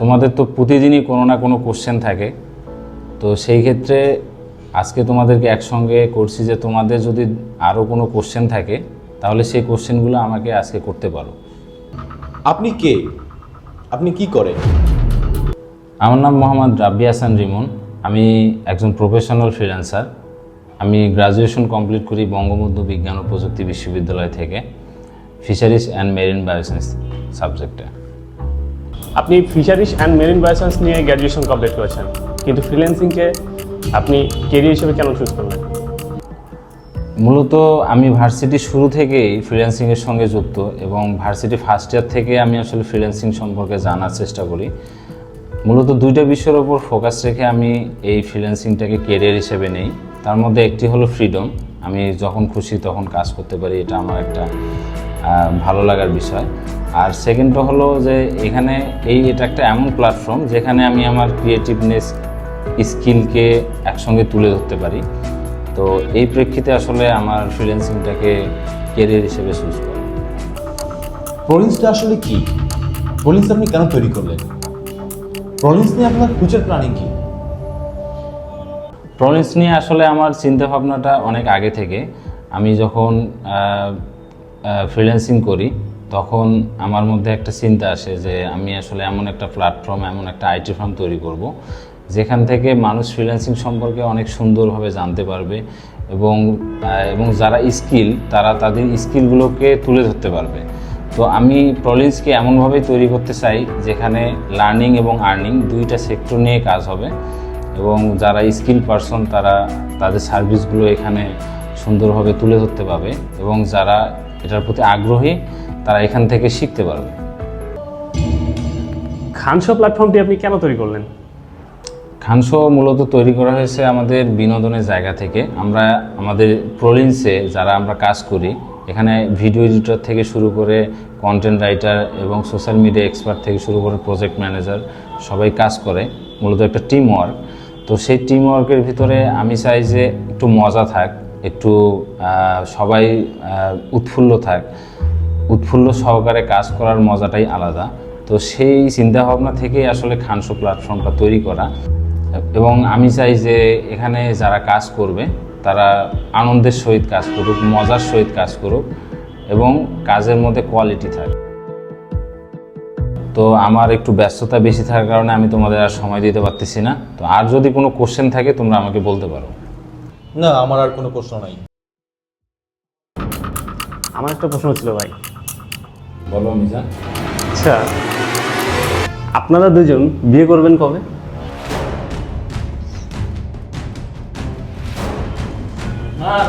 তোমাদের তো প্রতিদিনই কোনো না কোনো কোশ্চেন থাকে, তো সেই ক্ষেত্রে আজকে তোমাদেরকে একসঙ্গে করছি যে তোমাদের যদি আরও কোনো কোশ্চেন থাকে তাহলে সেই কোশ্চেনগুলো আমাকে আজকে করতে পারো। আপনি কে? আপনি কি করেন? আমার নাম মোহাম্মদ রাব্বি হাসান রিমন। আমি একজন প্রফেশনাল ফ্রিল্যান্সার। আমি গ্রাজুয়েশন কমপ্লিট করি বঙ্গবন্ধু বিজ্ঞান ও প্রযুক্তি বিশ্ববিদ্যালয় থেকে, ফিশারিজ অ্যান্ড মেরিন বায়োসায়েন্স সাবজেক্টে। আপনি ফিশারিজ অ্যান্ড মেরিন বায়োসায়েন্স নিয়ে গ্র্যাজুয়েশন কমপ্লিট করেছেন, কিন্তু ফ্রিল্যান্সিংকে আপনি কেরিয়ার হিসেবে কেন চুজ করলেন? মূলত আমি ভার্সিটি শুরু থেকেই ফ্রিল্যান্সিংয়ের সঙ্গে যুক্ত এবং ভার্সিটি ফার্স্ট ইয়ার থেকে আমি আসলে ফ্রিল্যান্সিং সম্পর্কে জানার চেষ্টা করি। মূলত দুইটা বিষয়ের ওপর ফোকাস রেখে আমি এই ফ্রিল্যান্সিংটাকে কেরিয়ার হিসেবে নেই। তার মধ্যে একটি হলো ফ্রিডম, আমি যখন খুশি তখন কাজ করতে পারি, এটা আমার একটা ভালো লাগার বিষয়। আর সেকেন্ডটা হলো যে এখানে এটা একটা এমন প্ল্যাটফর্ম যেখানে আমি আমার ক্রিয়েটিভনেস স্কিলকে একসঙ্গে তুলে ধরতে পারি। তো এই প্রেক্ষিতে আসলে আমার ফ্রিল্যান্সিংটাকে কেরিয়ার হিসেবে চুজ করি। প্রলিন্সটা আসলে কি? প্রলিন্স আপনি কেন তৈরি করলেন? প্রলিন্স নিয়ে আপনার ফিউচার প্ল্যানিং কি? প্রলিন্স নিয়ে আসলে আমার চিন্তা ভাবনাটা অনেক আগে থেকে। আমি যখন ফ্রিল্যান্সিং করি তখন আমার মধ্যে একটা চিন্তা আসে যে আমি আসলে এমন একটা প্ল্যাটফর্ম, এমন একটা আইটি ফার্ম তৈরি করব যেখান থেকে মানুষ ফ্রিল্যান্সিং সম্পর্কে অনেক সুন্দরভাবে জানতে পারবে এবং যারা স্কিল তারা তাদের স্কিলগুলোকে তুলে ধরতে পারবে। তো আমি প্রলিন্সকে এমনভাবেই তৈরি করতে চাই যেখানে লার্নিং এবং আর্নিং দুইটা সেক্টর নিয়ে কাজ হবে এবং যারা স্কিল পারসন তারা তাদের সার্ভিসগুলো এখানে সুন্দরভাবে তুলে ধরতে পারবে এবং যারা এটার প্রতি আগ্রহী তারা এখান থেকে শিখতে পারবে। খানশো প্ল্যাটফর্মটি আপনি কেন তৈরি করলেন? খানশো মূলত তৈরি করা হয়েছে আমাদের বিনোদনের জায়গা থেকে। আমরা আমাদের প্রলিন্সে যারা আমরা কাজ করি এখানে ভিডিও এডিটর থেকে শুরু করে কন্টেন্ট রাইটার এবং সোশ্যাল মিডিয়া এক্সপার্ট থেকে শুরু করে প্রজেক্ট ম্যানেজার সবাই কাজ করে, মূলত একটা টিম ওয়ার্ক। তো সেই টিম ওয়ার্কের ভিতরে আমি চাই যে একটু মজা থাক, একটু সবাই উৎফুল্ল সহকারে কাজ করার মজাটাই আলাদা। তো সেই চিন্তাভাবনা থেকেই আসলে খানশো প্ল্যাটফর্মটা তৈরি করা এবং আমি চাই যে এখানে যারা কাজ করবে তারা আনন্দের সহিত কাজ করুক, মজার সহিত কাজ করুক এবং কাজের মধ্যে কোয়ালিটি থাকে। তো আমার একটু ব্যস্ততা বেশি থাকার কারণে আমি তোমাদের আর সময় দিতে পারতেছি না। তো আর যদি কোনো কোশ্চেন থাকে তোমরা আমাকে বলতে পারো। না, আমার আর কোনো প্রশ্ন নাই। আমার একটা প্রশ্ন ছিল ভাই। বলো মিজান। আচ্ছা, আপনারা দুজন বিয়ে করবেন কবে? মার